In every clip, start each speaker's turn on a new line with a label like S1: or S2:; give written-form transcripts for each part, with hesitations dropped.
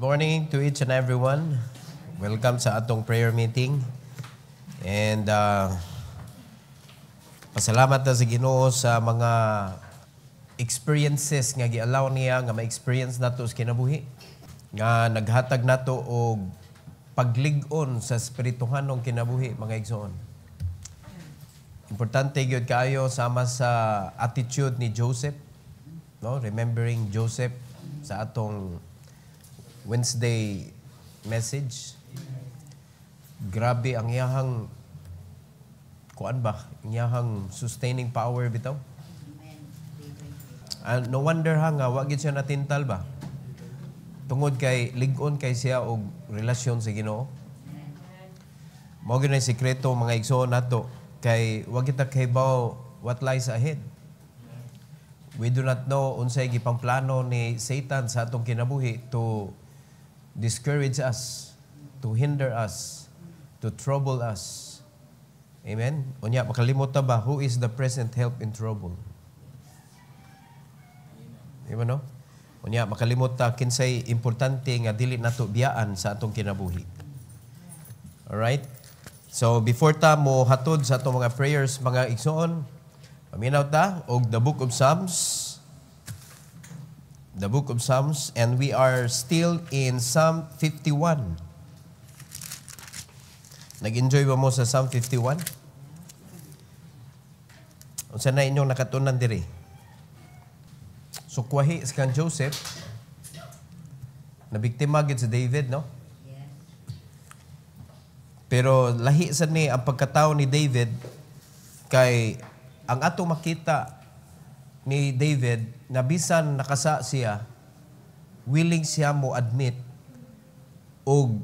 S1: morning to each and everyone. Welcome sa atong prayer meeting. And pasalamat na sa Ginoo sa mga experiences nga gi-allow niya nga ma-experience nato sa kinabuhi. Nga naghatag nato og paglig-on sa espirituhanong kinabuhi, mga igsoon. Importante gyud kaayo sama sa attitude ni Joseph, no? Remembering Joseph sa atong Wednesday message. Grabe ang iyahang kuan ba? Iyahang sustaining power bitaw. No wonder nga wa gid siya natintal ba? Tungod kay lig-on kay siya og relasyon sa Ginoo. Mao gyud ang sekreto mga igsoon nato kay wa kita kahibaw what lies ahead. We do not know unsay gipangplano ni Satan sa atong kinabuhi to discourage us, to hinder us, to trouble us. Amen? Unya, makalimot ba, who is the present help in trouble? Amen, no? Unya, makalimot kinsay importante nga dili nato biyaan sa atong kinabuhi. Alright? So, before ta mo hatod sa atong mga prayers, mga igsoon, paminaw ta og the book of Psalms. The book of Psalms, and we are still in Psalm 51. Nag-enjoy ba mo sa Psalm 51? Unsa na inyong nakatunan diri? So, kwahi sa kang Joseph, nabiktima gid si David, no? Pero lahi sa ni ang pagkatao ni David kay ang atong makita ni David na bisan nakasa siya, willing siya mo admit o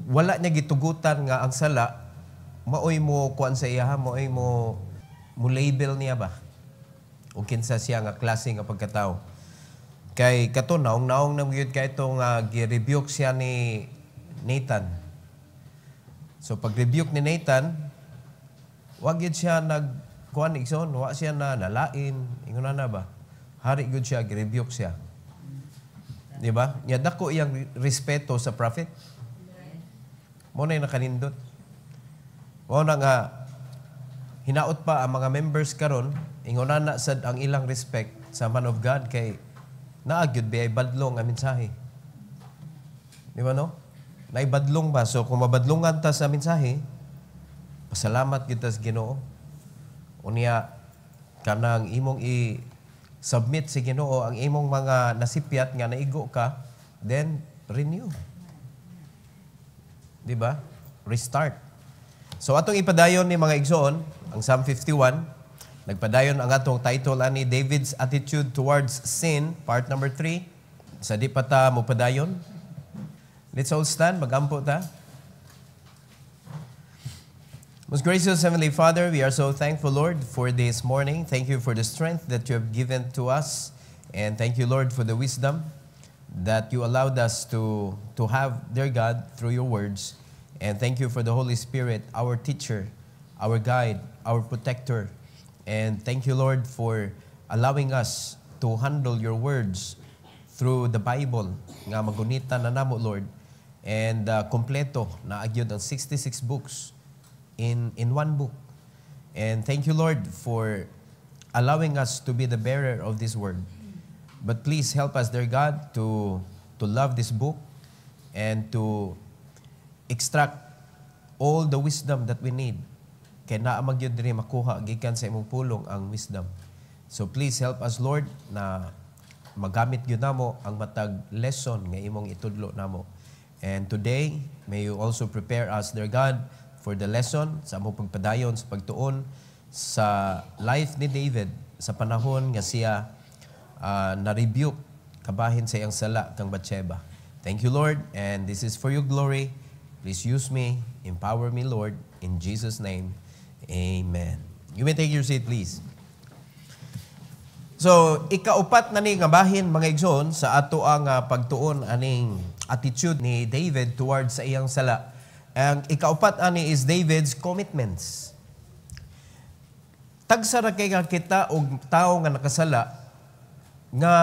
S1: wala niya gitugutan nga ang sala, maoy mo kuan sa iya, maoy mo label niya ba? O kinsa siya nga klase nga pagkatao. Kay kato naong nang gyud kay itong gi-rebuke siya ni Nathan. So pag-rebuke ni Nathan, wag gyud siya kuan igsoon, wa siya na nalain, ingon na ba? Hari gud siya, gi-rebuke siya. Di ba? Nya dako iyang respeto sa prophet. Mo na nakanindot. Mo na nga hinaot pa ang mga members karon, ingon na sad ang ilang respect sa man of God kay naagyud bi ay badlong ang mensahe. Di ba no? Naibadlong ba? So kung mabadlongan ta sa mensahe, pasalamat kita sa Ginoo. Unya kanang imong i-submit sa Ginoo ang imong mga nasipyat nga naigo ka, then renew. Di ba? Restart. So atong ipadayon ni mga igsoon ang Psalm 51. Nagpadayon ang atong title ani David's Attitude Towards Sin, part number 3. Sa di pa ta mo padayon. Let's all stand, magampo ta. Most gracious Heavenly Father, we are so thankful, Lord, for this morning. Thank you for the strength that you have given to us. And thank you, Lord, for the wisdom that you allowed us to have, dear God, through your words. And thank you for the Holy Spirit, our teacher, our guide, our protector. And thank you, Lord, for allowing us to handle your words through the Bible. Nga magunita na namo, Lord. And kompleto na agyod ang 66 books in one book. And thank you, Lord, for allowing us to be the bearer of this word. But please help us, dear God, to love this book and to extract all the wisdom that we need. Kaya naamagyod rin makuha gikan sa imong pulong ang wisdom. So please help us, Lord, na magamit gyud namo ang matag lesson nga imong itudlo namo. And today, may you also prepare us, dear God, for the lesson sa among pagpadayon sa pagtuon sa life ni David sa panahon nga siya na-rebuke kabahin sa iyang sala kang Bathsheba. Thank you, Lord, and this is for your glory. Please use me, empower me, Lord, in Jesus' name. Amen. You may take your seat, please. So, ikaupat na ni nga bahin, mga igsoon, sa ato ang pagtuon aning attitude ni David towards sa iyang sala. Ang ikaupat ani is David's commitments. Tagsara kay kita og tao nga nakasala nga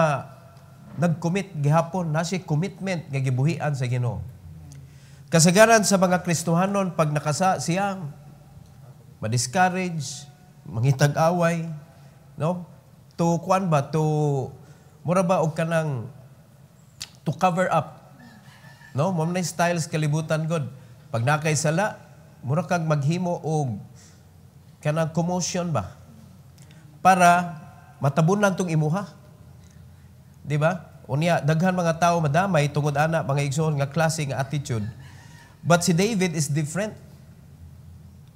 S1: nag-commit gihapon, na siya commitment nga gibuhian sa Ginoo. Kasagaran sa mga Kristohanon, pag nakasa siya, ma-discourage, mangitag-away, no? To kuan ba, to mura ba og kanang to cover up, no? Mo na styles kalibutan god. Pag nakay sala, mura kag maghimo og kanang commotion ba para matabunan tong imuha. Di ba? Unya daghan mga tao madamay tungod ana mga igsoon nga klase nga attitude. But si David is different.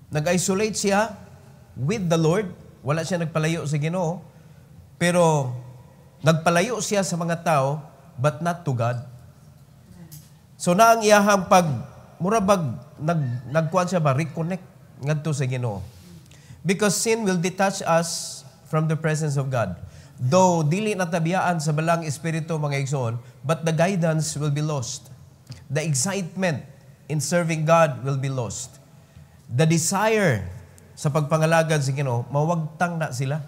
S1: Nag-isolate siya with the Lord. Wala siya nagpalayo sa Ginoo. Pero nagpalayo siya sa mga tao, but not to God. So na ang iyahang pag, murabag, nagkuhan siya ba, reconnect ngadto sa Ginoo. Because sin will detach us from the presence of God. Though dili natabiyaan sa balang espiritu mga igsoon, but the guidance will be lost. The excitement in serving God will be lost. The desire sa pagpangalagad sa Ginoo, mawagtang na sila.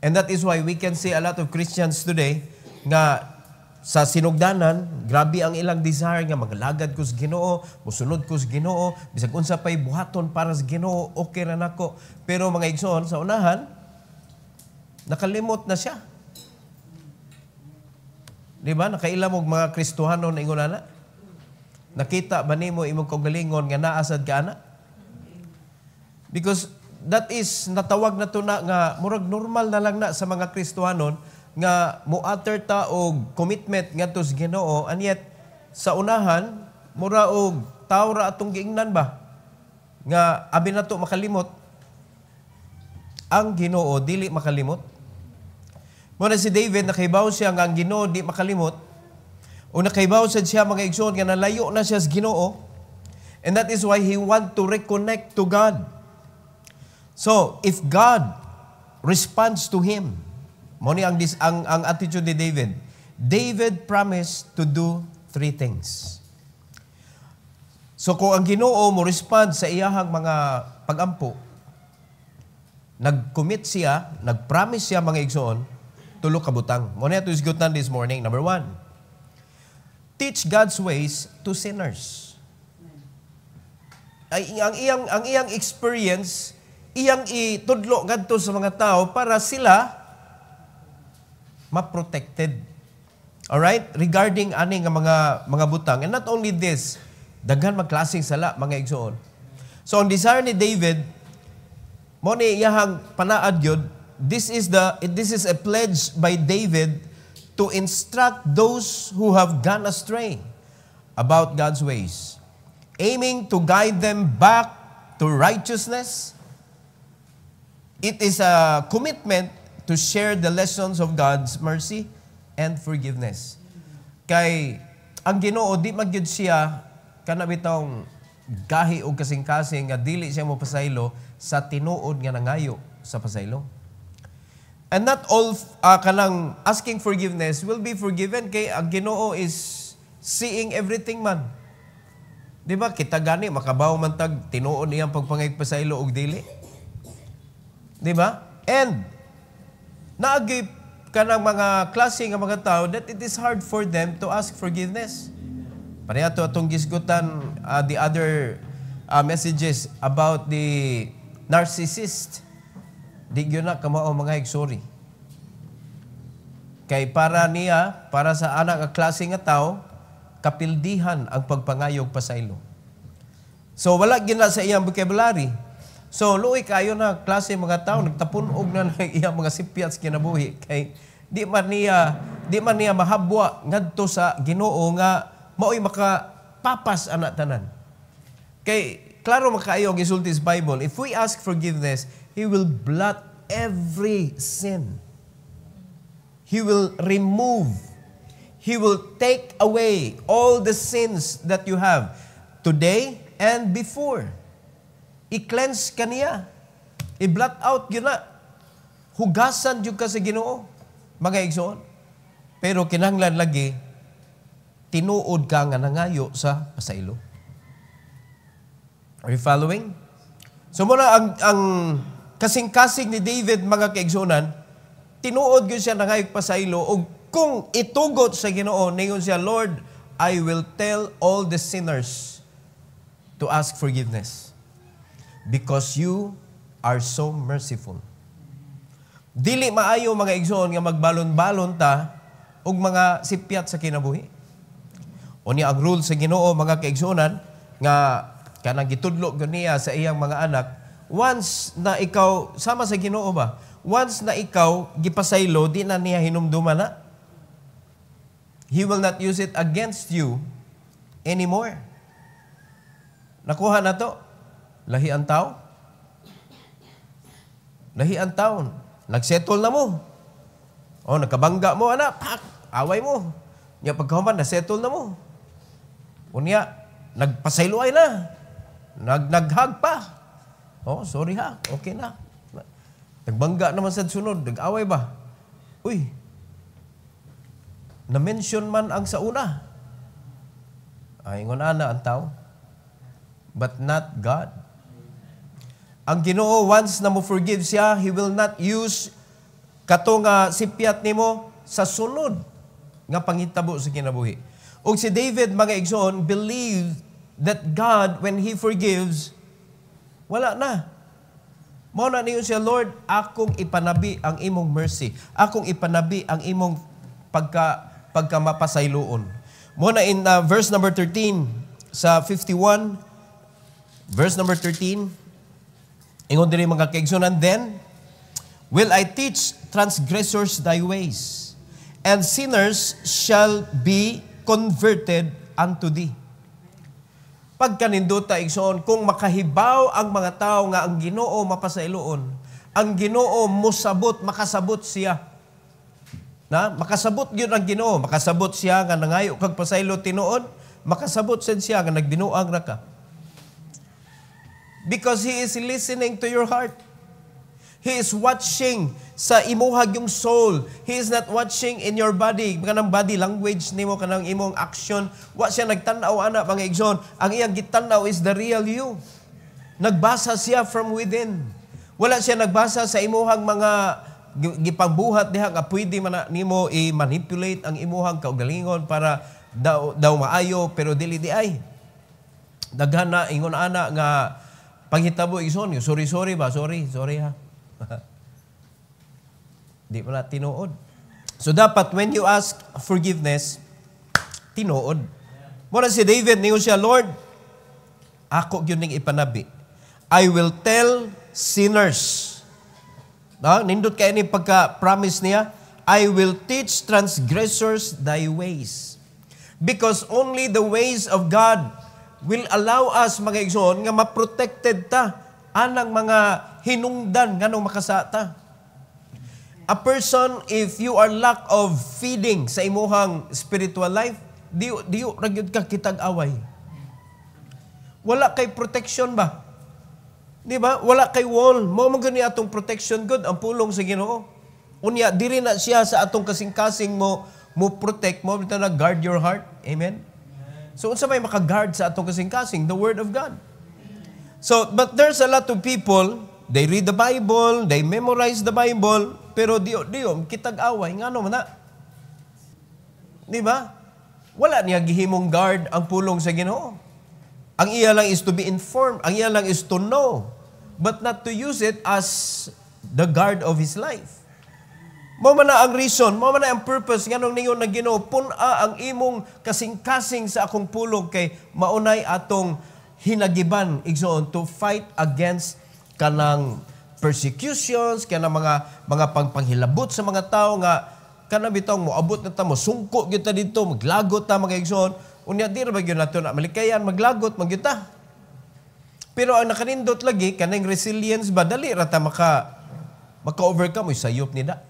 S1: And that is why we can see a lot of Christians today nga sa sinugdanan, grabe ang ilang desire nga magalagad ko sa Ginoo, musunod ko sa Ginoo, bisag unsa pay buhaton para sa Ginoo, okay ra nako. Pero mga igsoon sa unahan, nakalimot na siya. Di ba? Nakailam og mga Kristohanon na ingon ana. Nakita ba nimo imong kaugalingon nga naasad ka ana? Because that is natawag na to na nga murag normal na lang na sa mga Kristohanon nga muater ta og commitment ngadto sa Ginoo, and yet sa unahan mura og tawo ra atong giingnan ba nga abi nato makalimot ang Ginoo, dili makalimot. Muna si David nakahibaw siya nga ang Ginoo di makalimot, o nakahibaw siya mga igsoon nga nalayo na siya sa Ginoo, and that is why he want to reconnect to God. So, if God responds to him, mo ni ang attitude ni David. David promised to do 3 things. So, kung ang Ginoo mo respond sa iyahang mga pagampo, nag-commit siya, nag-promise siya mga igsoon, tulo ka butang. Mo ni ato isgutan this morning. Number 1, teach God's ways to sinners. Ay, ang iyang experience, iyang itudlo ngadto sa mga tao para sila ma-protected. Alright? Regarding ani nga mga butang. And not only this, daghan magklaseng sala mga igsoon. So ang desire ni David, mo ni iyahang panaad yun, this is a pledge by David to instruct those who have gone astray about God's ways, aiming to guide them back to righteousness. It is a commitment to share the lessons of God's mercy and forgiveness. Kay ang Ginoo di magyud siya kana bitong gahi og kasing-kasing nga dili siya mo pasaylo sa tinuod nga nangayo sa pasaylo. And not all kanang asking forgiveness will be forgiven, kay ang Ginoo is seeing everything man. Di ba kita gani makabaw man tag tinuod niyang pagpangaypasaylo og dili. Di ba? And naagi kanang mga klase nga mga tao that it is hard for them to ask forgiveness. Pareha to atong gisgutan the other messages about the narcissist. Di yun na kamao mga sorry. Kay para sa anak nga klase nga tao, kapildihan ang pagpangayog pasaylo. So wala gina sa iyang vocabulary. So luoy kayo na klase mga tao nagtapunog na iyang mga sipyats kinabuhi kay di man niya mahabwa ngadto sa Ginoo nga mao'y makapapas ana tanan. Kay klaro makaayo ang isulti sa Bible, if we ask forgiveness, He will blot every sin. He will remove. He will take away all the sins that you have today and before. I-cleanse ka niya. I-blot out yun na. Hugasan yun ka sa Ginoo. Mga igsoon. Pero kinahanglan lagi, tinuod ka nga nangayo sa pasaylo. Are you following? So muna ang kasing-kasing ni David mga kaigsunan, tinuod yun siya nangayo pasaylo o Kung itugot sa Ginoo, ningon siya, Lord, I will tell all the sinners to ask forgiveness because you are so merciful. Dili maayo mga igsoon nga magbalon-balon ta og mga sipyat sa kinabuhi. Unya ang rule sa Ginoo mga kaigsuonan nga kanang gitudlo niya sa iyang mga anak, once na ikaw sama sa Ginoo ba? Once na ikaw gipasaylo, di na niya hinumduman na. He will not use it against you anymore. Nakuha na to. Lahi ang tao. Lahi ang taon. Nagsettle na mo. O, nagkabangga mo, anak. Pak! Away mo. Nya pagkahuman, nasettle na mo. Unya, nagpasayloay na. Naghag pa. Oh, sorry ha. Okay na. Nagbangga naman sa sunod. Nag-away ba? Uy, na-mention man ang sa una. Ay, ngunana ang tao. But not God. Ang Ginoo, once na mo forgive siya, He will not use kato nga sipyat nimo sa sunod nga pangitabo sa kinabuhi. Og si David, mga igsoon, believed that God, when He forgives, wala na. Mao na niyo siya, Lord, akong ipanabi ang imong mercy. Akong ipanabi ang imong pagkamapasayloon. Mao na in verse number 13 sa 51, verse number 13, ingon diri mga kaigsunan, then will I teach transgressors thy ways, and sinners shall be converted unto thee. Pagkanindota igsoon, kung makahibaw ang mga tao nga ang Ginoo mapasayloon, ang Ginoo mosabot, makasabot siya. Na makasabot gyud ang Ginoo, makasabot siya nga nangayo kag pasaylo tinuod, makasabot siya nga nagbinuang ra ka. Because He is listening to your heart. He is watching sa imuhag yung soul. He is not watching in your body. Kanang body language nimo, kanang imong action. Wa siya nagtanaw ana mga igsoon. Ang iyang gitanaw is the real you. Nagbasa siya from within. Wala siya nagbasa sa imuhang mga gipangbuhat diha nga pwede man nimo i-manipulate ang imuhang kaugalingon para daw maayo pero dili di ay. Daghan na ingon ana nga panghitabo igsoon, sorry ba? Sorry ha. Di pa na tinuod. So dapat when you ask forgiveness, tinuod. Muna si David, niyo siya, Lord, ako yun ning ipanabi. I will tell sinners. Nindot kayo ni pagka-promise niya, I will teach transgressors thy ways. Because only the ways of God will allow us, mga igsoon, nga ma-protected ta anang mga hinungdan nga nung makasata. A person, if you are lack of feeding sa imuhang spiritual life, diyo ragyod ka kitag away. Wala kay protection ba? Di ba? Wala kay wall. Mo gani atong protection good ang pulong sa Ginoo. Unya diri na siya sa atong kasing-kasing mo protect mo bitaw na guard your heart. Amen. So unsa may maka-guard sa atong kasing-kasing? The word of God. So but there's a lot of people, they read the Bible, they memorize the Bible, pero diyo kitag away ngano man na. Di ba? Wala niya gihimong guard ang pulong sa Ginoo. Ang iya lang is to be informed. Ang iya lang is to know. But not to use it as the guard of his life. Mao man na ang reason, mao man na ang purpose nganong ningon na Ginoo, pun-a ang imong kasing-kasing sa akong pulong kay maunay atong hinagiban igsoon to fight against kanang persecutions, kanang mga pangpanghilabot sa mga tao nga kanang bitong moabot na ta mo sungko gyud ta dito, maglagot ta mga igsoon. Unya di ra ba gyud nato na malikayan maglagot magyud ta. Pero ang nakanindot lagi kanang resilience ba dali ra ta maka-overcome sayop nida.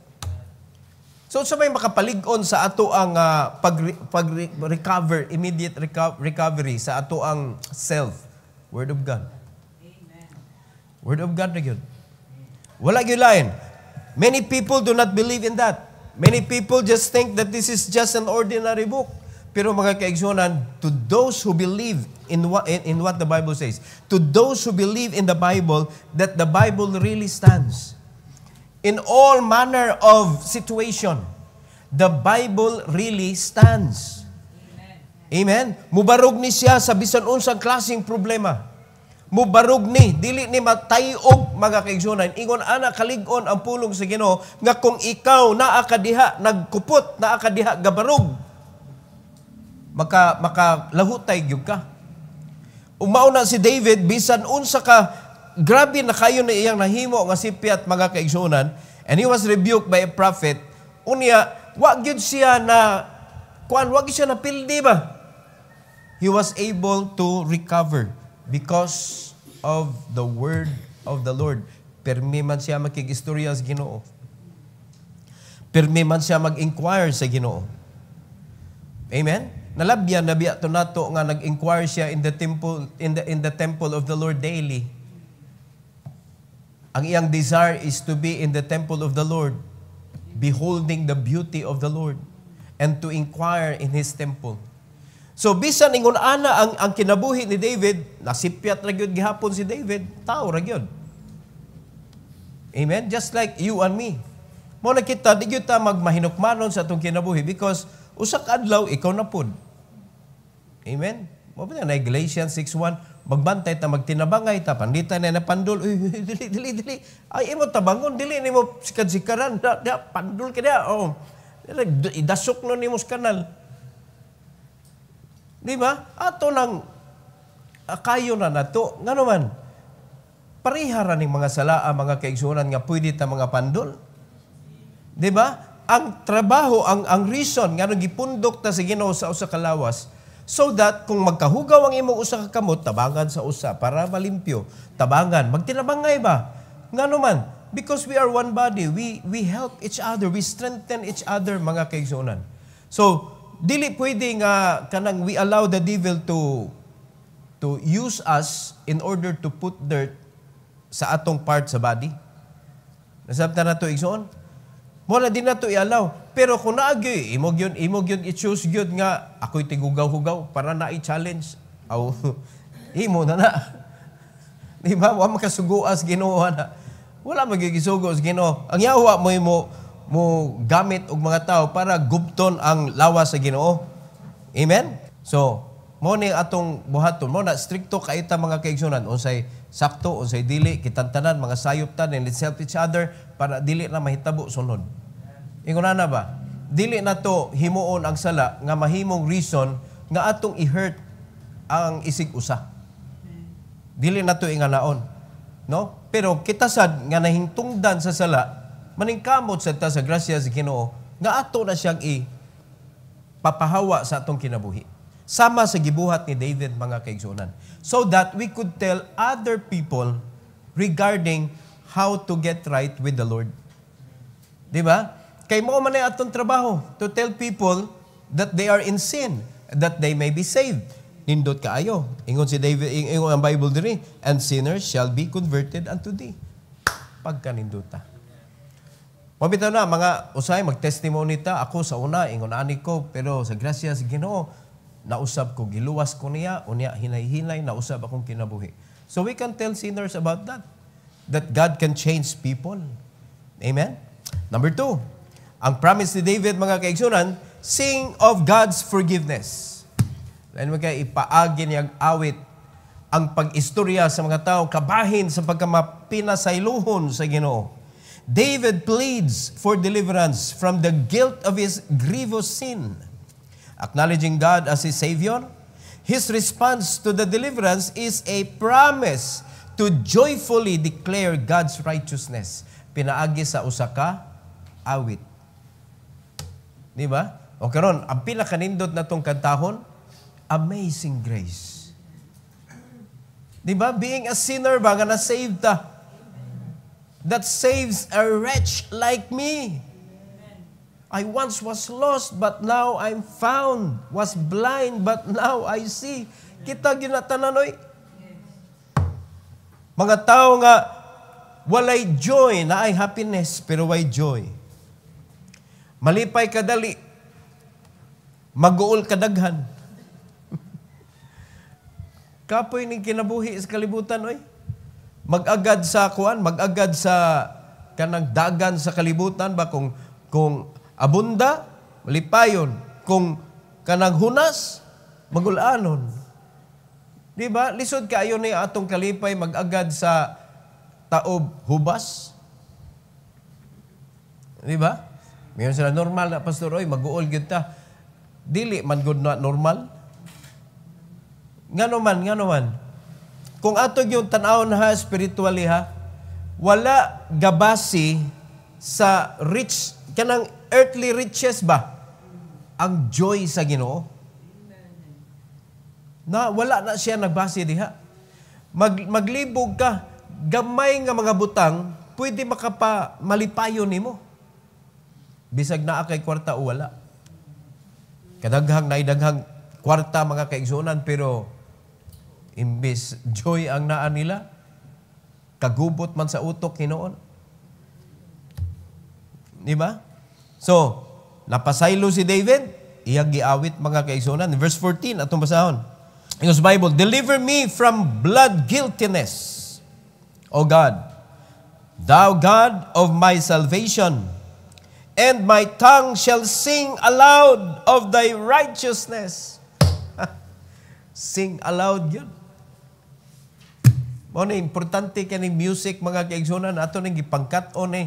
S1: So sa may makapalig-on sa ato ang pag-recover, immediate recovery sa ato ang self. Word of God. Amen. Word of God na yun. Wala yun lain. Many people do not believe in that. Many people just think that this is just an ordinary book. Pero mga kaigsunan, to those who believe in what the Bible says, to those who believe in the Bible, that the Bible really stands in all manner of situation. the Bible really stands. Amen. Mubarog ni siya sa bisan unsang klaseng problema. Mubarog ni, dili ni matayog mga kaigsunan. Ingon ana kalig-on ang pulong sa Ginoo nga kung ikaw naa ka diha nagkupot, naa ka diha gabarog, makalahutay gyud ka. Umauna si David bisan unsa ka grabe na kayo na iyang nahimo nga sipiat mga kaigsunan, and he was rebuked by a prophet. Unya wa gyud siya na wa gyud siya na pildi ba? He was able to recover because of the word of the Lord. Permi man siya makigistorya sa Ginoo. Permi man siya mag-inquire sa Ginoo. Amen? Nalabyan na biya to nato nga nag-inquire siya in the temple of the Lord daily. Ang iyang desire is to be in the temple of the Lord, beholding the beauty of the Lord, and to inquire in His temple. So, bisan ingon ana ang kinabuhi ni David, nasipyat ra gyud gihapon si David, tao ra gyud. Amen? Just like you and me. Mo na kita, di gyud ta magmahinukmanon sa atong kinabuhi because usa ka adlaw ikaw na pud. Amen? Mo ba na Galatians 6:1, magbantay ta magtinabangay ta, panditan na pandul, dili. Ay imo tabangon, dili nimo sikad-sikaran, pandul ka dia. Oh. Idasok no nimo sa kanal. Di ba? Ato lang kayo na nato. Nga naman, parihara ng mga salaa, mga kaigsunan nga pwede ta mga pandol. Di ba? Ang trabaho, ang reason nga nung gipundok ta sa Ginoo sa usa ka lawas, so that kung magkahugaw ang imong usa ka kamot, tabangan sa usa para malimpyo. Tabangan. Magtinabangay ba? Nga naman, because we are one body, we help each other, we strengthen each other, mga kaigsunan. So, dili pwede nga kanang we allow the devil to use us in order to put dirt sa atong part sa body. Nasabtan na to igsoon. Mo na din na to i-allow. Pero kung naagyoy, imog yun i-choose yun nga ako'y tigugaw-hugaw para na i-challenge. Aw, imo na na. Di ba? Wala makasuguas Ginoo na. Wala magigisugo sa Ginoo. Ang yawa mo gamit og mga tao para gubton ang lawas sa Ginoo. Amen? So, mo ni atong buhaton, mo na stricto kaita mga kaigsunan, unsay sakto, unsay dili, kitantanan, mga sayop ta, and let's help each other para dili na mahitabo sunod. Ingon na ba? Dili na to himuon ang sala nga mahimong reason nga atong i-hurt ang isig usa. Dili na to inganaon. No? Pero kita sad nga nahingtungdan sa sala, maningkamot sa ta sa grasya sa Ginoo nga ato na siyang papahawa sa atong kinabuhi. Sama sa gibuhat ni David, mga kaigsunan. So that we could tell other people regarding how to get right with the Lord. Di ba? Kay mo man ay atong trabaho to tell people that they are in sin, that they may be saved. Nindot kaayo. Ingon si David, ingon ang Bible diri, and sinners shall be converted unto thee. Pagkanindota. Mabitaw na, mga usay, mag-testimony ta. Ako sa una, ingon ani ko, pero sa grasya sa Ginoo, nausab ko, giluwas ko niya, unya, hinay-hinay, nausab akong kinabuhi. So we can tell sinners about that God can change people. Amen? Number 2, ang promise ni David, mga kaigsunan, sing of God's forgiveness. Dahil mga ipaagi niyang awit ang pag-istorya sa mga tao, kabahin sa pagkamapinasayluhon sa Ginoo. David pleads for deliverance from the guilt of his grievous sin. Acknowledging God as his Savior, his response to the deliverance is a promise to joyfully declare God's righteousness. Pinaagi sa usa ka awit. Di ba? O karon, ang pinakanindot na tong kantahon, Amazing Grace. Di ba? Being a sinner ba nga na-save ta? That saves a wretch like me. I once was lost, but now I'm found. Was blind, but now I see. Kita ginatananoy. Mga tao nga, walay joy, na ay happiness, pero way joy. Malipay kadali, mag-uol kadaghan. Kapoy ning kinabuhi sa kalibutan, oy. Mag-agad sa kuan, mag-agad sa kanang dagan sa kalibutan ba kung abunda, malipayon. Kung kanang hunas, magulanon. Di ba? Lisod kaayo ni atong kalipay mag-agad sa taob hubas. Di ba? Mayroon sila normal na pastor, oy, mag-uol gyud ta. Dili man gud na normal. Ngano man. Kung ato yung tan-awon ha spiritually ha, wala gabasi sa rich kanang earthly riches ba ang joy sa Ginoo. Na wala na siya nagbase diha. Maglibog ka, gamay nga mga butang pwede malipayon nimo. Bisag naa kay kwarta o wala. Kadaghang naidaghang kwarta mga kaigsunan pero imbes joy ang naa nila, kagubot man sa utok Hinoon. Di ba? So, napasaylo si David, iyang giawit mga kaigsunan. Verse 14, atong basahon. In the Bible, deliver me from blood guiltiness, O God, thou God of my salvation, and my tongue shall sing aloud of thy righteousness. Sing aloud yun. Muna, importante ka ni music, mga kaigsunan, ato nang gipangkat o ni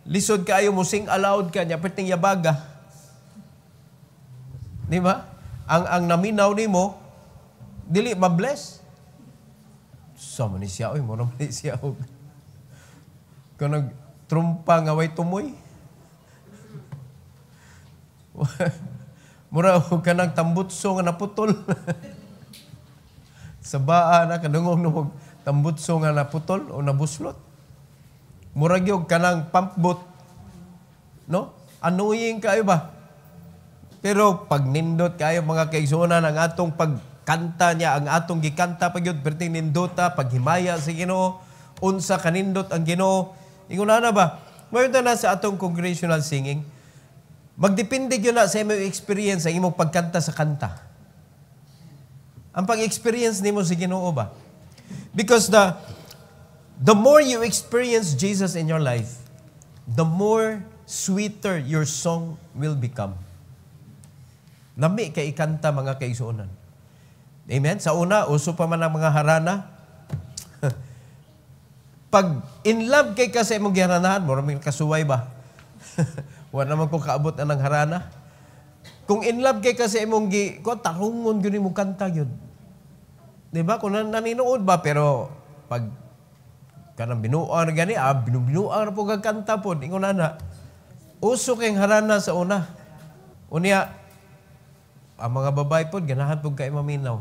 S1: lisod ka ayo mo sing aloud ka niya, perting yabaga. Di ba? Ang naminaw ni mo, dili ma-bless. Sama ni siya, oy, muna ni siya. Kung nagtrumpa nga way tumoy, mura ka nang tambutso nga naputol. Sa baa na kadungog numog tambutso nga naputol o nabuslot. Mura gyud ka nang pampbot. No? Annoying kayo ba? Pero pag nindot kayo mga kaigsunan ang atong pagkanta niya, ang atong gikanta pag yun, perting nindota, paghimaya sa Ginoo, unsa kanindot ang Ginoo. Ingon na ba? Mayroon na sa atong congregational singing, magdepende yun na sa imong experience ang imong pagkanta sa kanta. Ang pag-experience nimo sa Ginoo ba? Because the more you experience Jesus in your life, the more sweeter your song will become. Lami kay ikanta mga kaigsuonan. Amen? Sa una, uso pa man ang mga harana. Pag in love kay ka sa imong giharanahan, maraming kasuway ba? Wala naman kung kaabot na ng harana. Kung in love kay ka sa imong tarungon yun mo kanta yun. Diba? Kung naninood ba, pero pag kanang binuang na gani, binuang na po kagkanta po, ingon na, uso kayong harana sa una. Unya, ang mga babae po, ganahan po kayo maminaw.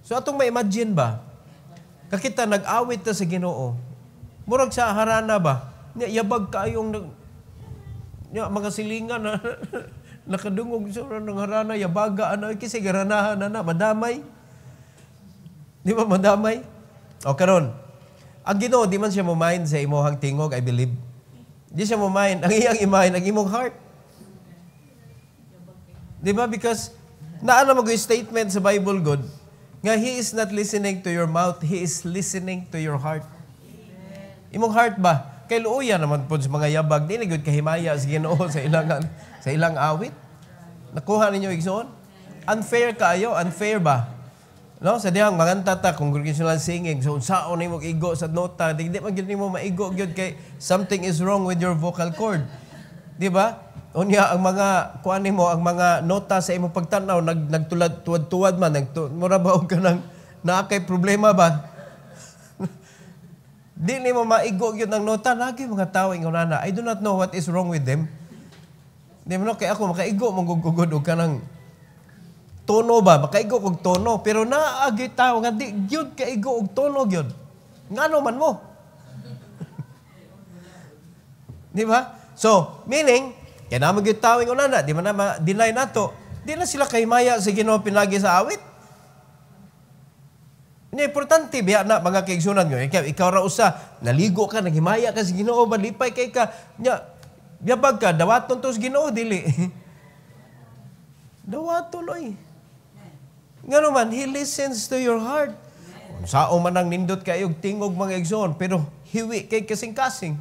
S1: So, atong ma-imagine ba, kakita nag-awit ta sa Ginoo, murag sa harana ba, yabag kayong mga silingan na nakadungog sa ng harana, yabaga, kasi garanahan na, madamay. Di ba, madamay? O, karon, ang Ginoo, di man siya mumain sa imuhang tingog, I believe. Di siya mumain. Ang iyang imahin, ang imong heart. Di ba? Because, naala mo yung statement sa Bible, God, nga He is not listening to your mouth, He is listening to your heart. Imong heart ba? Kay luuya naman po sa mga yabag, di na good kahimaya sa Ginoo sa ilang awit. Nakuha ninyo igsoon? Unfair kayo? Unfair ba? No, sa dihang mangantata congregational singing, so saon nimo igo sa nota, di man gyud nimo maigo gyud kay something is wrong with your vocal cord. Di ba? Unya ang mga kuan nimo, ang mga nota sa imong pagtanaw nagtulad tuwad-tuwad man, mura ba og kanang naa kay problema ba? Di nimo maigo gyud ang nota, nagi mga tawo ingon na, I do not know what is wrong with them. Di mo kay ako makaigo manggugugod og kanang tono ba? Makaigo og tono. Pero naagi tao nga di gyud kaigo og tono gyud. Ngano man mo? Di ba? So, meaning, kaya naman gyud tao ingon na, di man na ma-deny nato. Di na sila kahimaya sa Ginoo pinagi sa awit. Ini importante biya na mga kaigsunan nyo. Ikaw ra usa, naligo ka, naghimaya ka sa Ginoo, malipay kay ka. Nya, yabag ka, dawaton to sa Ginoo, dili. Dawaton, oy. Nga naman, He listens to your heart. Sao man ang nindot kayo, tingog mga igsoon, pero hiwi kay kasing-kasing.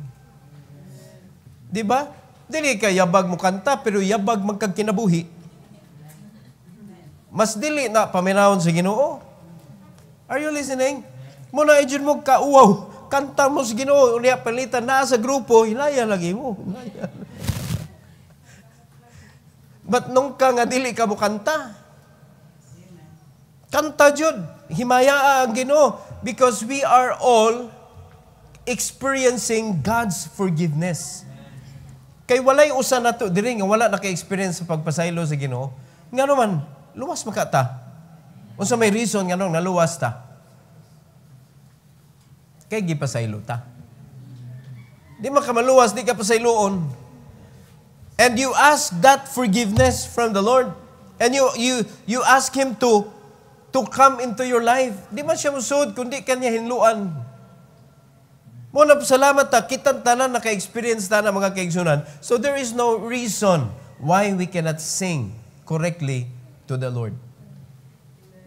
S1: Di ba? Dili ka yabag mo kanta, pero yabag magkagkinabuhi. Mas dili na paminahon sa Ginoo. Are you listening? Muna ejud mo ka, wow, kanta mo sa Ginoo, unya palitan na sa grupo, hilaya lagi mo. But nung ka nga dili ka mo kanta, kanta jud, himaya ang Ginoo, because we are all experiencing God's forgiveness. Kay walay usa nato diri nga wala naka-experience sa pagpasaylo sa Ginoo. Nga naman, luwas makata. Unsa may reason nga nung naluwas ta? Kay gipasaylo ta. Di makamaluwas, di ka pasayloon. And you ask that forgiveness from the Lord. And you ask Him to come into your life. Di man siya musud, kundi kanya hinluan. Muna salamat ta, kitang tanan naka-experience ta na mga kaigsunan. So there is no reason why we cannot sing correctly to the Lord.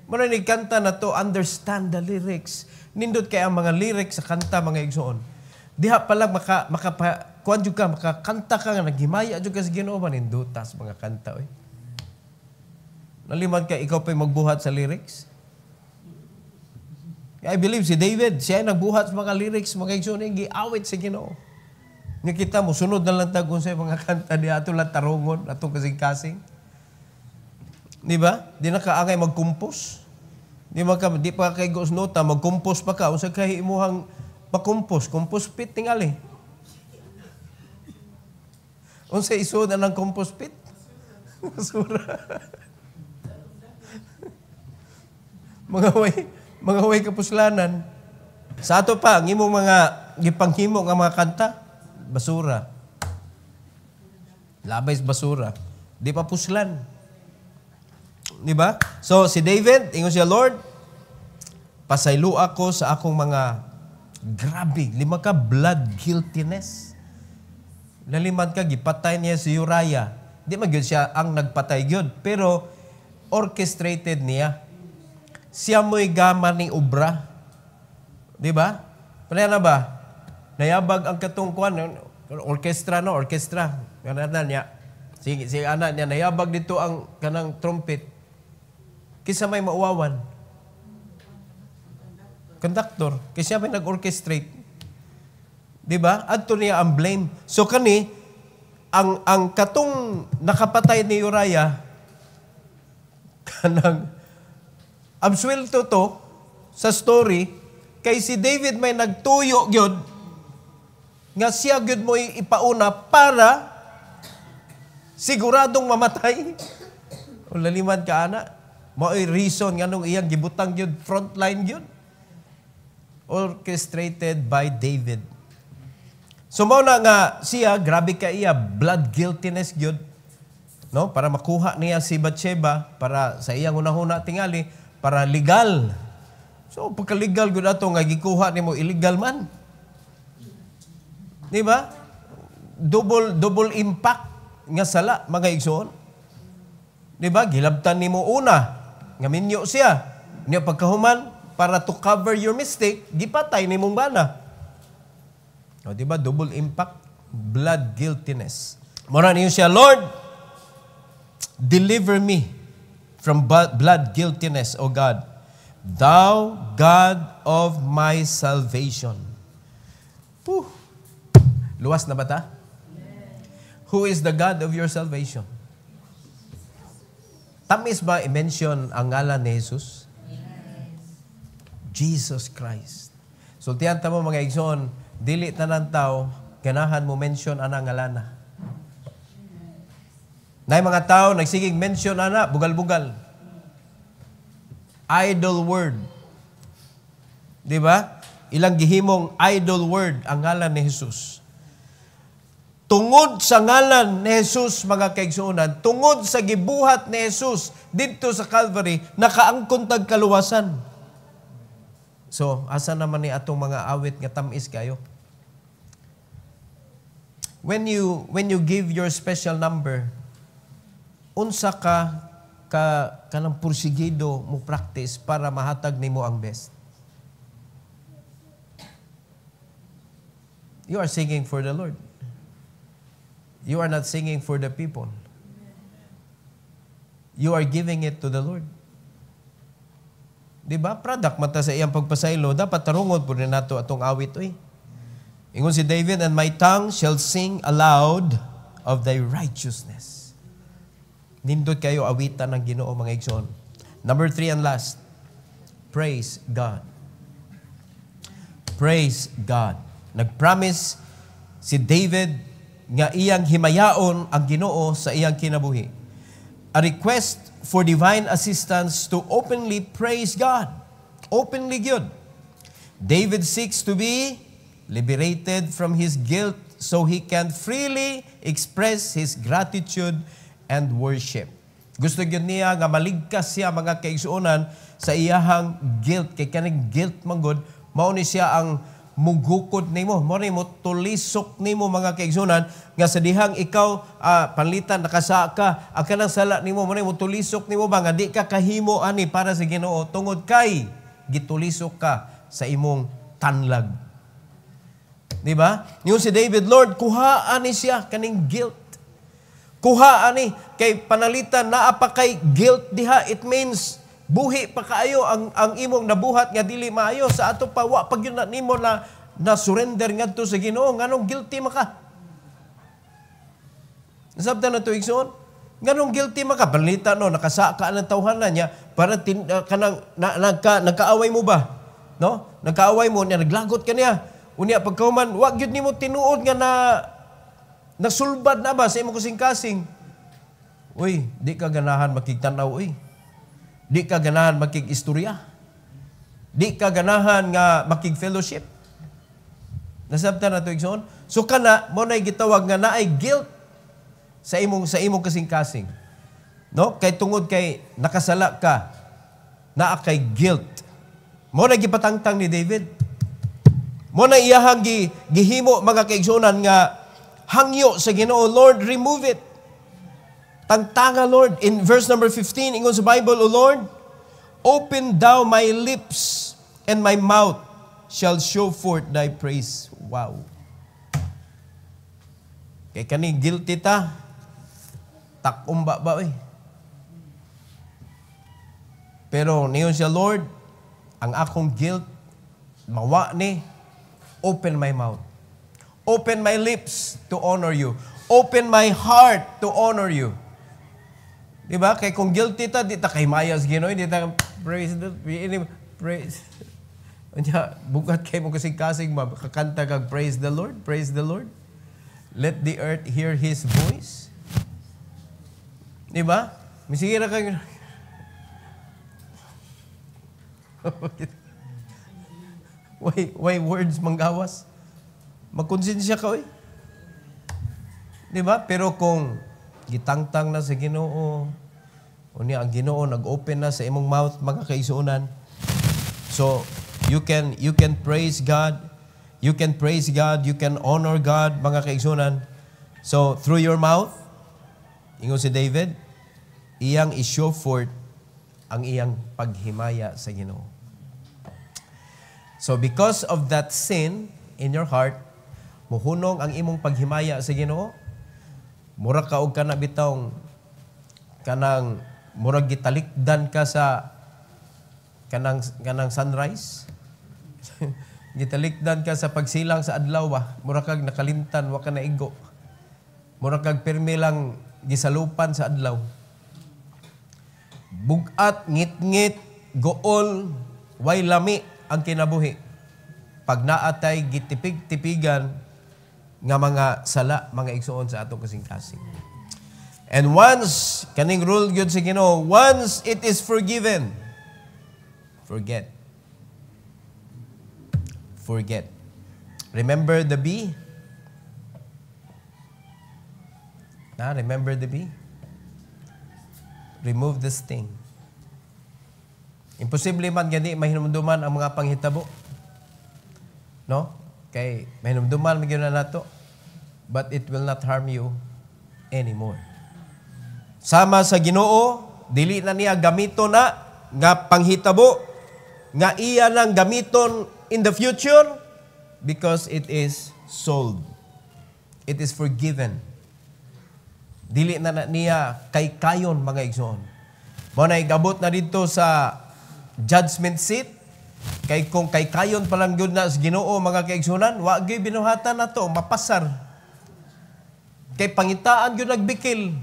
S1: Muna ni kanta na to, understand the lyrics. Nindot kaya ang mga lyrics sa kanta, mga igsoon. Diha palang makakanta ka nga, naghimaya dyan ka sa Ginoo, manindutas mga kanta. Oy. Nalimad ka, ikaw pa'y magbuhat sa lyrics? I believe si David, siya ay nagbuhat sa mga lyrics, mga igsoon, yung giawit sa Ginoo. Nga kita mo, sunod na lang tagon sa mga kanta, di ato lang tarungon, atong kasing-kasing. Di ba? Di na kaangay mag-compose. Di pa kay Gos nota, mag-compose pa ka, o sa kay imuhang pa-compose, compose pit tingali. Unsa isod na ng compose pit? Basura. mga way kapuslanan. Sa ato pa, ang imong mga gipanghimo nga mga kanta, basura. Labay sa basura. Di pa puslan. Di ba? So, si David, ingon siya, Lord, pasaylo ako sa akong mga grabe, 5 ka blood guiltiness. Lalimad ka, gipatay niya si Uriah. Di man yun siya ang nagpatay yun, pero orchestrated niya. Siya mo'y gaman ni obra. Di ba? Pala na ba? Nayabag ang katungkuan, orkestra. Ganaan niya. Sige, anak niya, nayabag dito ang kanang trumpet. Kisa may mauwawan. Conductor. Kisa may nag-orchestrate. Di ba? Adto niya ang blame. So kani, ang katong nakapatay ni Uriah, kanang absuelto to sa story, kay si David may nagtuyo gyud nga siya gyud mo ipauna para siguradong mamatay. O lalimad ka ana, mao'y reason nga nung iyang gibutang gyud frontline gyud. Orchestrated by David. So mao na nga siya, grabe ka iya, blood guiltiness gyud. No? Para makuha niya si Bathsheba, para sa iyang unahuna tingali, para legal. So pagka-legal gyud ato nga gikuha nimo illegal man. Di ba? Double impact nga sala mga igsoon. Di ba? Gilabtan nimo una nga minyo siya. Niya pagkahuman para to cover your mistake, gipatay nimong bana. O di ba? Double impact, blood guiltiness. Mura niyo siya, Lord, deliver me from blood guiltiness, O God. Thou, God of my salvation. Whew. Luwas na ba ta? Who is the God of your salvation? Tamis ba i-mention ang ngalan ni Jesus? Jesus Christ. So tiyan ta mo mga igsoon, dili tanan tao ganahan mo mention ana ngalana. Nay mga tao nagsigig mention ana bugal-bugal. Idol word. Di ba? Ilang gihimong idol word ang ngalan ni Jesus. Tungod sa ngalan ni Jesus, mga kaigsuonan, tungod sa gibuhat ni Jesus dito sa Calvary, nakaangkon tag kaluwasan. So, asa naman ni atong mga awit nga tamis kayo? When you give your special number, unsa kanang pursigido mo practice para mahatag nimo ang best? You are singing for the Lord. You are not singing for the people. You are giving it to the Lord. Diba? Product mata sa iyang pagpasaylo, dapat tarungod po rin nato atong awit. Ingon si David, and my tongue shall sing aloud of thy righteousness. Nindot kayo awitan ng Ginoo, mga igsoon. Number 3 and last, praise God. Praise God. Nagpromise si David nga iyang himayaon ang Ginoo sa iyang kinabuhi. A request for divine assistance to openly praise God. Openly good. David seeks to be liberated from his guilt so he can freely express his gratitude and worship. Gusto gyud niya nga maligkas siya, mga kaigsuonan, sa iyahang guilt. Kay kaning guilt manggod, mao ni siya ang mugukod nimo, mo ni mo tulisok nimo, mga kaigsuonan, nga sa dihang ikaw panlitan nakasa ka, ang kanang sala nimo mo ni mo tulisok nimo ba nga di ka kahimo ani para sa Ginoo tungod kay gitulisok ka sa imong tanlag. Di ba? Yung si David, Lord, kuhaan ni siya kaning guilt. Kuhaan ni kay panalitan naa pa kay guilt diha. It means buhi pa kaayo ang imong nabuhat nga dili maayo sa ato pa wa pag yun na nimo na surrender ngadto sa Ginoo, nganong guilty maka. Nasabtan na to igsoon. Nganong guilty maka balita no nakasa ka ng tawhanan niya para kanang nagkaaway mo ba? No? Nagkaaway mo niya, naglagot ka niya. Unya pagkauman, wag gyud nimo tinuod nga nasulbad na ba sa imong kasing-kasing. Uy, di ka ganahan makigtanaw, uy. Di ka ganahan makig-istorya. Di ka ganahan nga makig-fellowship. Nasabtan na to igsoon. So kana mo nay gitawag nga naay guilt sa imong kasing-kasing. No? Kay tungod kay nakasala ka, naa kay guilt. Mo na gipatangtang ni David. Mo na iyahang gihimo, mga kaigsuonan, nga hangyo sa Ginoo, Lord, remove it. Tangtanga, Lord. In verse number 15, ingon sa Bible, O Lord, open thou my lips, and my mouth shall show forth thy praise. Wow. Kay kani guilty ta, takumba ba, Pero niyon siya, Lord, ang akong guilt, mawa ni, open my mouth. Open my lips to honor you. Open my heart to honor you. Diba? Kay kung guilty ta, di ta kay mayas Ginoo, di ta praise the praise. Anya, bukat kay mo kasing-kasing makakanta kag praise the Lord, praise the Lord. Let the earth hear His voice. Diba? Misige na kayo. Why words manggawas? Magkonsensya ka, Diba? Pero kung gitangtang na sa Ginoo, unya ang Ginoo nag-open na sa imong mouth, mga kaisunan. So, you can praise God. You can praise God. You can honor God, mga kaisunan. So, through your mouth, ingon si David, iyang i-show forth ang iyang paghimaya sa Ginoo. So because of that sin in your heart, muhunong ang imong paghimaya sa Ginoo. Mura ka og kana bitong kanang murag gitalikdan ka sa kanang sunrise. Gitalikdan ka sa pagsilang sa adlaw ba. Mura kag nakalimtan wa ka naigo. Mura kag pirmi lang gisalupan sa adlaw. Bugat, ngit-ngit, gool, way lami ang kinabuhi. Pag naatay gitipig-tipigan nga mga sala, mga igsuon sa atong kasing-kasing. And once, kaning rule gyud sa Ginoo, once it is forgiven, forget. Forget. Remember the bee? Remember the bee? Remove the sting. Imposible man gani mahinumduman ang mga panghitabo. No? Kay mahinumduman magyud na nato, but it will not harm you anymore. Sama sa Ginoo, dili na niya gamito na nga panghitabo nga iya nang gamiton in the future because it is sold. It is forgiven. Dili na niya kay kayon mga igsoon. Mao na igabot na dito sa judgment seat. Kay kung kay kayon pa lang gyud na sa Ginoo mga kaigsunan, wa gyud binuhatan nato mapasar. Kay pangitaan gyud nagbikil.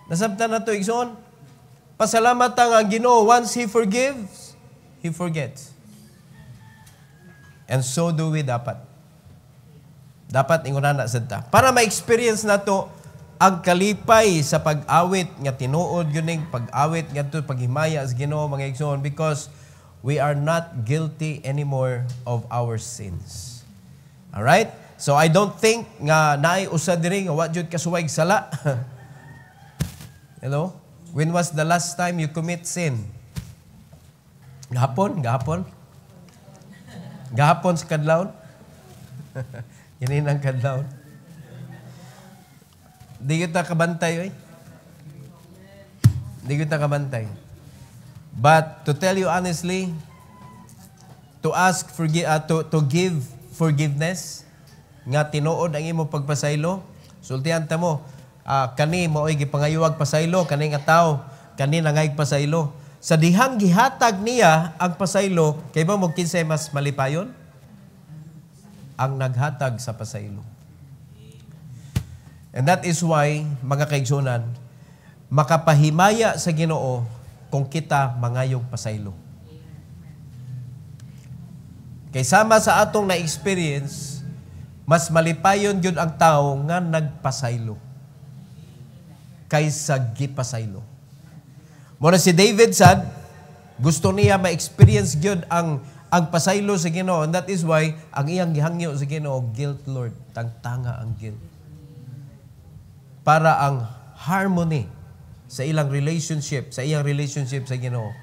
S1: Nasabtan nato igsoon. Pasalamat ang Ginoo once He forgives, He forgets. And so do we dapat. Dapat ingunan na sadta. Para ma-experience nato ang kalipay sa pag-awit nga tinuod gyud pag-awit ngadto paghimaya sa Ginoo mga igsoon, because we are not guilty anymore of our sins. All right? So I don't think nga naay usa diri nga wa jud kasuway sala. Hello? When was the last time you commit sin? Gahapon sa kadlawon? Yan ang kadlawon. Di kita kabantay, oy. Di kita kabantay. But to tell you honestly, to give forgiveness, nga tinuod ang imo pagpasaylo, sultihan ta mo, kani mao'y gipangayuwag pasaylo, kani nga tao, kani nangayag pasaylo. Sa dihang gihatag niya ang pasaylo, kay ba mo kinsay mas malipayon? Ang naghatag sa pasaylo. And that is why, mga kaigsunan, makapahimaya sa Ginoo kung kita mangayog pasaylo. Kay sama sa atong na-experience, mas malipayon yun ang tao nga nagpasaylo kaysa gipasaylo. Muna si David sad, gusto niya ma-experience yun ang pasaylo sa Ginoo, and that is why ang iyang gihangyo sa Ginoo, guilt, Lord, tangtanga ang guilt. Para ang harmony sa iyang relationship sa Ginoo,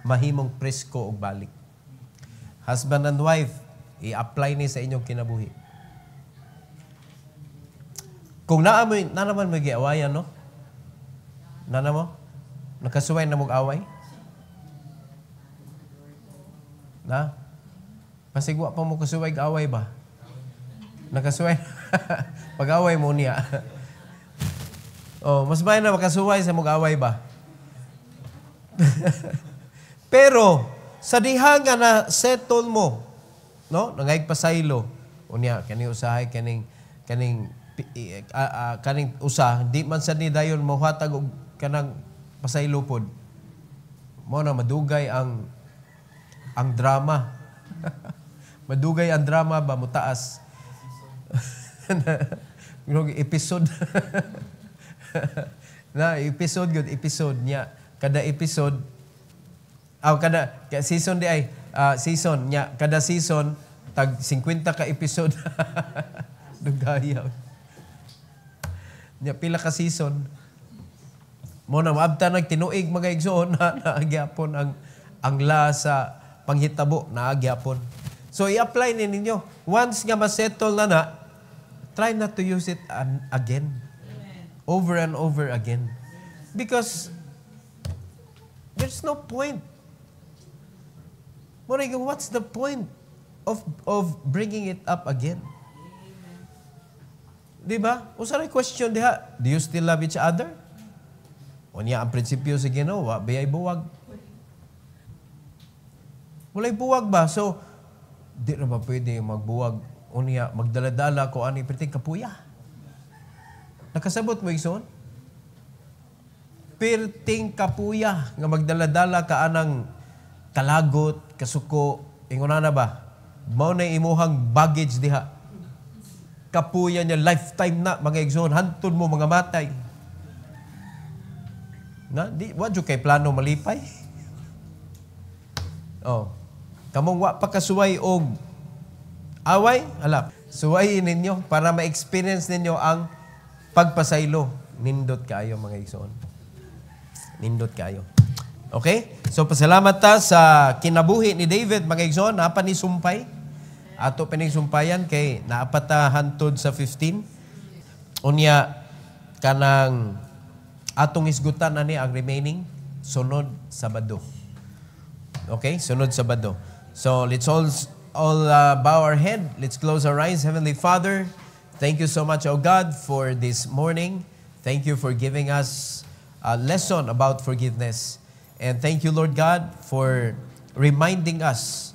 S1: mahimong presko og balik. Husband and wife, i-apply ni sa inyong kinabuhi. Kung naman mo giawayan, no? Nana mo? Nakasuway na mag-away? Na? Pasigwa pa mo kasuway away ba? Nakasuway? Pag-away mo niya. Oh, mas bahay na makasuway sa mag-away ba? Pero, sa diha nga na settle mo, no? Nangayag pasaylo. Unya, kaning usahay, kaning usa, di man sa ni dayon mahatag og kanang pasaylo pod. Mo na madugay ang drama. Madugay ang drama ba mutaas. Episode. Na episode niya. Kada episode kada season di ay season niya, kada season tag 50 ka episode. Dugayaw. Niya pila ka season. Mo na maabta nagtinuig mga igsoon na naagyapon ang la sa panghitabo naagyapon. So i-apply ninyo. Once nga ma-settle na, try not to use it again. Over and over again. Because there's no point. What's the point of bringing it up again? Diba? Usa na question diha, do you still love each other? Unya ang prinsipyo sa Ginoo, bayay buwag. Walay buwag ba? So, di na ba pwede magbuwag? Unya, magdaladala ko ani perting kapuya. Nakasabot mo igsoon? Perting kapuya nga magdaladala ka anang kalagot, kasuko, inguna na ba? Mao na imuhang baggage diha. Kapuya niya lifetime na mga igsoon, hantod mo mga matay. Na, di wa jud kay plano malipay. Oh. Kamong wa pa kasuway og away, ala, suwayin ninyo para ma-experience ninyo ang pagpasaylo. Nindot kayo mga igsoon. Nindot kayo. Okay? So pasalamat ta sa kinabuhi ni David mga igsoon, napa ni sumpay. Ato pinigsumpayan kay naapata hantod sa 15. Unya kanang atong isgutan ani ang remaining sunod Sabado. Okay? Sunod Sabado. So let's all bow our head. Let's close our eyes. Heavenly Father, thank you so much, O God, for this morning. Thank you for giving us a lesson about forgiveness. And thank you, Lord God, for reminding us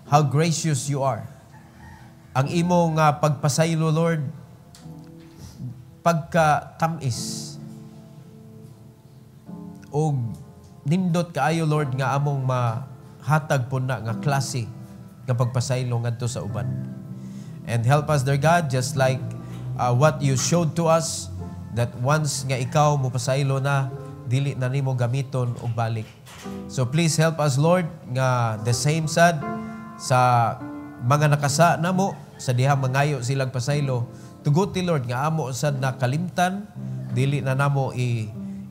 S1: how gracious you are. Ang imong pagpasaylo, Lord, pagka-tamis, o nindot kaayo, Lord, nga among mahatag po na nga klase nga pagpasaylo ngadto sa uban. And help us, dear God, just like what you showed to us, that once nga ikaw mo pasaylo na, dili na nimo gamiton og balik. So please help us, Lord, nga the same sad sa mga nakasa namo sa diha mangayo silang pasaylo, tuguti, Lord, nga amo sad na kalimtan, dili na namo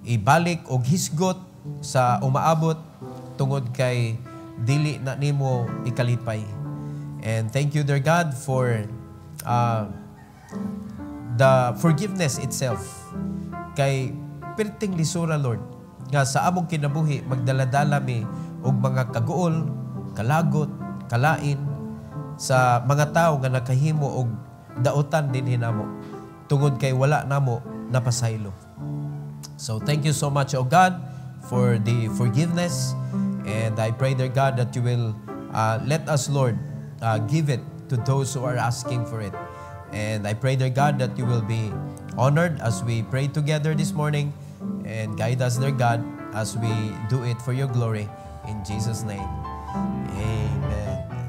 S1: ibalik og hisgot sa umaabot tungod kay dili na nimo ikalipay. And thank you, dear God, for the forgiveness itself. Kay perting lisura, Lord, nga sa among kinabuhi magdaladala mi og mga kaguol, kalagot, kalain sa mga tao nga nakahimo og dautan din hinamo tungod kay wala namo napasaylo. So thank you so much, O God, for the forgiveness, and I pray, dear God, that you will let us, Lord, give it to those who are asking for it. And I pray, dear God, that you will be honored as we pray together this morning, and guide us, dear God, as we do it for your glory. In Jesus' name, amen.